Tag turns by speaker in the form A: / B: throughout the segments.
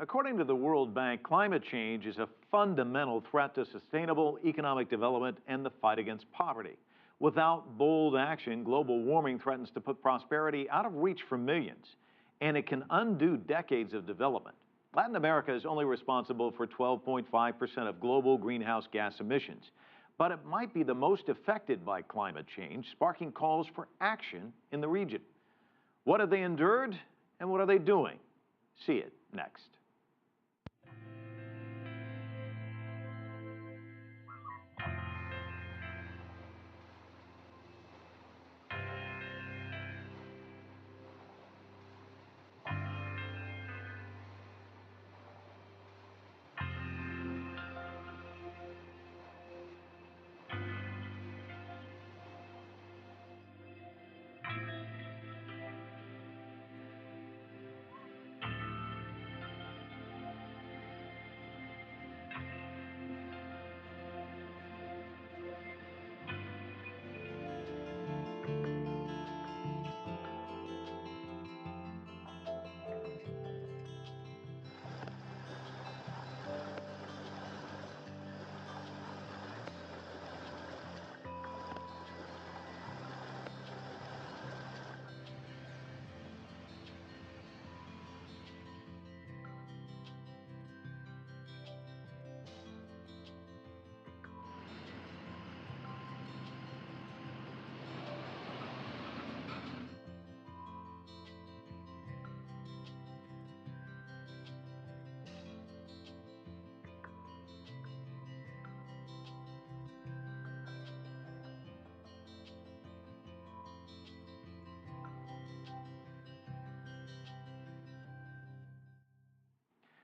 A: According to the World Bank, climate change is a fundamental threat to sustainable economic development and the fight against poverty. Without bold action, global warming threatens to put prosperity out of reach for millions, and it can undo decades of development. Latin America is only responsible for 12.5% of global greenhouse gas emissions, but it might be the most affected by climate change, sparking calls for action in the region. What have they endured, and what are they doing? See it next.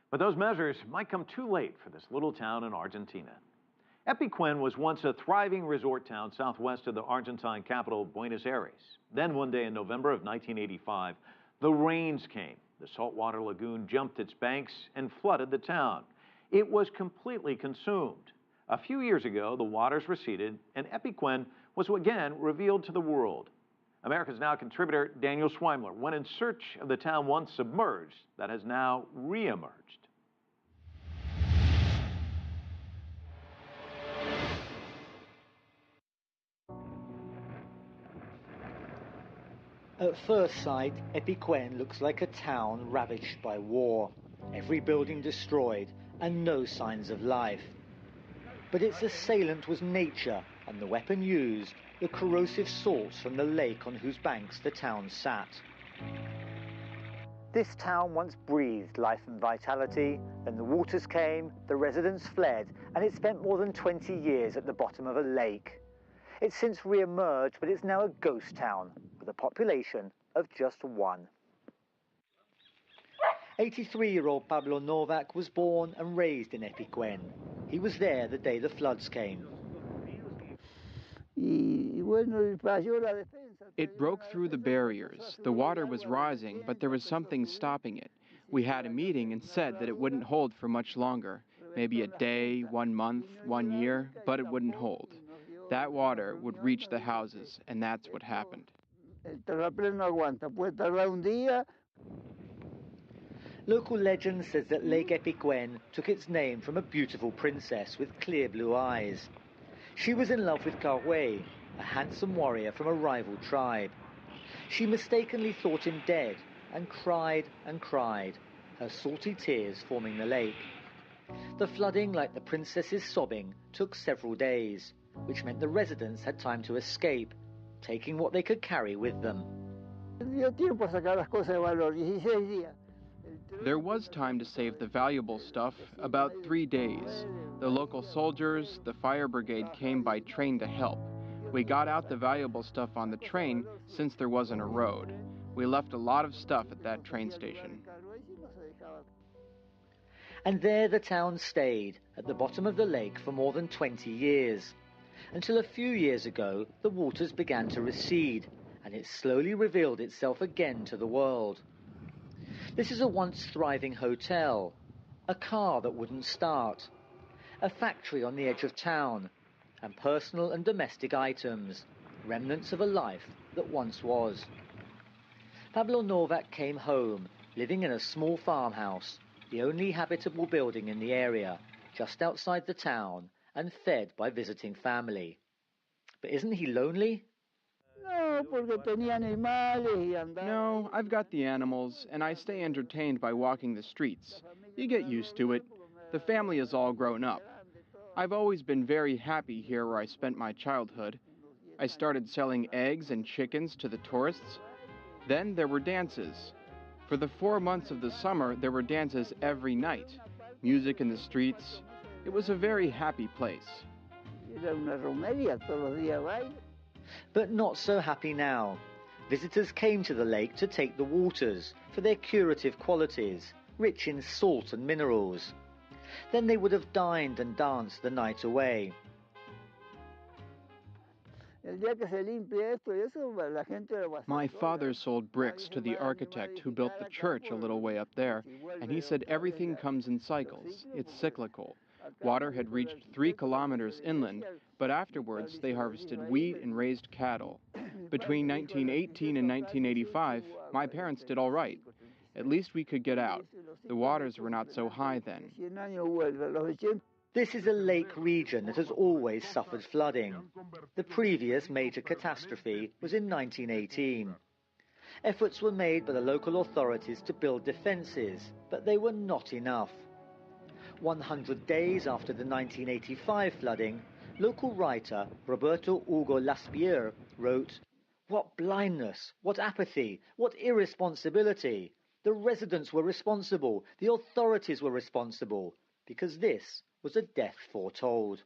A: But those measures might come too late for this little town in Argentina. Epecuen was once a thriving resort town southwest of the Argentine capital, Buenos Aires. Then one day in November of 1985, the rains came. The saltwater lagoon jumped its banks and flooded the town. It was completely consumed. A few years ago, the waters receded, and Epecuen was again revealed to the world. America's Now contributor Daniel Shweimler went in search of the town once submerged that has now re-emerged.
B: At first sight, Epecuen looks like a town ravaged by war. Every building destroyed and no signs of life. But its assailant was nature, and the weapon used, the corrosive salts from the lake on whose banks the town sat. This town once breathed life and vitality, then the waters came, the residents fled, and it spent more than 20 years at the bottom of a lake. It's since re-emerged, but it's now a ghost town, with a population of just one. 83-year-old Pablo Novak was born and raised in Epecuen. He was there the day the floods came.
C: It broke through the barriers. The water was rising, but there was something stopping it. We had a meeting and said that it wouldn't hold for much longer. Maybe a day, 1 month, 1 year, but it wouldn't hold. That water would reach the houses, and that's what happened.
B: Local legend says that Lake Epecuen took its name from a beautiful princess with clear blue eyes. She was in love with Carhué, a handsome warrior from a rival tribe. She mistakenly thought him dead and cried, her salty tears forming the lake. The flooding, like the princess's sobbing, took several days, which meant the residents had time to escape, taking what they could carry with them.
C: There was time to save the valuable stuff, about 3 days. The local soldiers, the fire brigade came by train to help. We got out the valuable stuff on the train since there wasn't a road. We left a lot of stuff at that train station.
B: And there the town stayed, at the bottom of the lake for more than 20 years. Until a few years ago, the waters began to recede, and it slowly revealed itself again to the world. This is a once thriving hotel, a car that wouldn't start, a factory on the edge of town, and personal and domestic items, remnants of a life that once was. Pablo Novak came home, living in a small farmhouse, the only habitable building in the area, just outside the town and fed by visiting family. But isn't he lonely?
C: No, I've got the animals, and I stay entertained by walking the streets. You get used to it. The family is all grown up. I've always been very happy here where I spent my childhood. I started selling eggs and chickens to the tourists. Then there were dances. For the 4 months of the summer, there were dances every night. Music in the streets. It was a very happy place.
B: But not so happy now. Visitors came to the lake to take the waters for their curative qualities, rich in salt and minerals. Then they would have dined and danced the night away.
C: My father sold bricks to the architect who built the church a little way up there, and he said everything comes in cycles. It's cyclical. Water had reached 3 kilometers inland, but afterwards they harvested wheat and raised cattle. Between 1918 and 1985, my parents did all right. At least we could get out. The waters were not so high then.
B: This is a lake region that has always suffered flooding. The previous major catastrophe was in 1918. Efforts were made by the local authorities to build defences, but they were not enough. 100 days after the 1985 flooding, local writer Roberto Hugo Laspierre wrote, "What blindness, what apathy, what irresponsibility! The residents were responsible, the authorities were responsible, because this was a death foretold."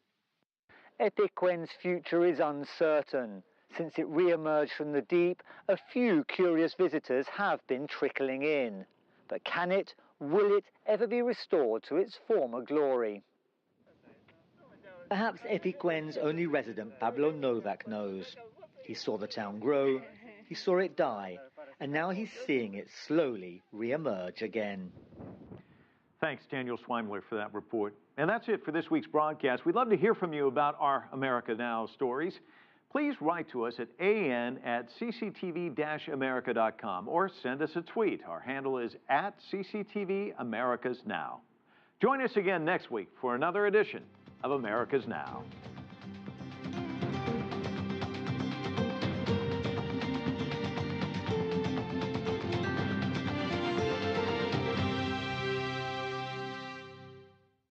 B: Epecuen's future is uncertain. Since it re-emerged from the deep, a few curious visitors have been trickling in. But can it, will it ever be restored to its former glory? Perhaps Epecuen's only resident, Pablo Novak, knows. He saw the town grow, he saw it die, and now he's seeing it slowly re-emerge again.
A: Thanks, Daniel Shweimler, for that report. And that's it for this week's broadcast. We'd love to hear from you about our America Now stories. Please write to us at an@cctv-america.com or send us a tweet. Our handle is @CCTV Americas Now. Join us again next week for another edition of America's Now.